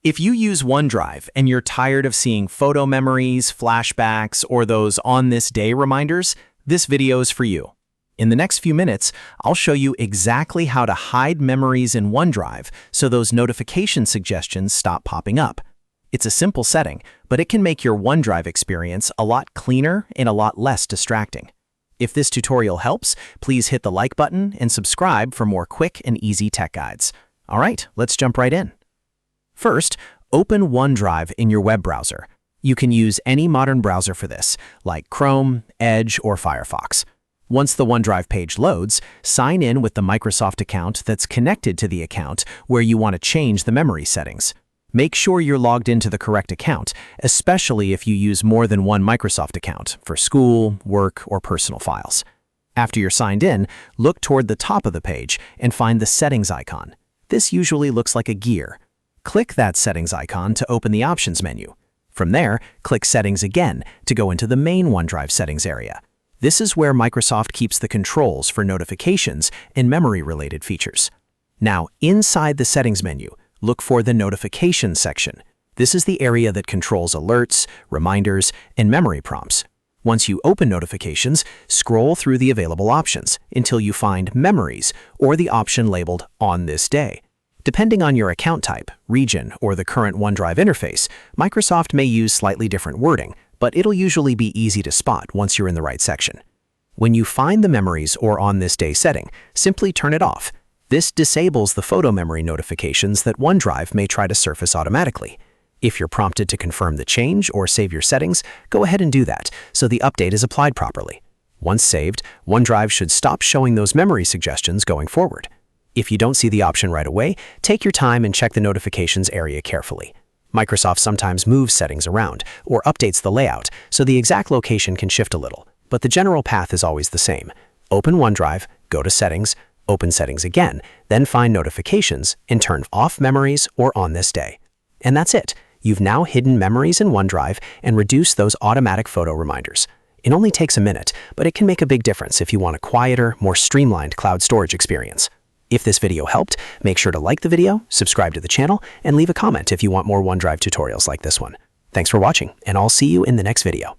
If you use OneDrive and you're tired of seeing photo memories, flashbacks, or those on this day reminders, this video is for you. In the next few minutes, I'll show you exactly how to hide memories in OneDrive so those notification suggestions stop popping up. It's a simple setting, but it can make your OneDrive experience a lot cleaner and a lot less distracting. If this tutorial helps, please hit the like button and subscribe for more quick and easy tech guides. All right, let's jump right in. First, open OneDrive in your web browser. You can use any modern browser for this, like Chrome, Edge, or Firefox. Once the OneDrive page loads, sign in with the Microsoft account that's connected to the account where you want to change the memory settings. Make sure you're logged into the correct account, especially if you use more than one Microsoft account for school, work, or personal files. After you're signed in, look toward the top of the page and find the settings icon. This usually looks like a gear. Click that settings icon to open the options menu. From there, click Settings again to go into the main OneDrive settings area. This is where Microsoft keeps the controls for notifications and memory-related features. Now, inside the settings menu, look for the Notifications section. This is the area that controls alerts, reminders, and memory prompts. Once you open Notifications, scroll through the available options until you find Memories or the option labeled On This Day. Depending on your account type, region, or the current OneDrive interface, Microsoft may use slightly different wording, but it'll usually be easy to spot once you're in the right section. When you find the Memories or On This Day setting, simply turn it off. This disables the photo memory notifications that OneDrive may try to surface automatically. If you're prompted to confirm the change or save your settings, go ahead and do that so the update is applied properly. Once saved, OneDrive should stop showing those memory suggestions going forward. If you don't see the option right away, take your time and check the notifications area carefully. Microsoft sometimes moves settings around or updates the layout, so the exact location can shift a little, but the general path is always the same. Open OneDrive, go to Settings, open Settings again, then find Notifications and turn off Memories or On This Day. And that's it. You've now hidden memories in OneDrive and reduced those automatic photo reminders. It only takes a minute, but it can make a big difference if you want a quieter, more streamlined cloud storage experience. If this video helped, make sure to like the video, subscribe to the channel, and leave a comment if you want more OneDrive tutorials like this one. Thanks for watching, and I'll see you in the next video.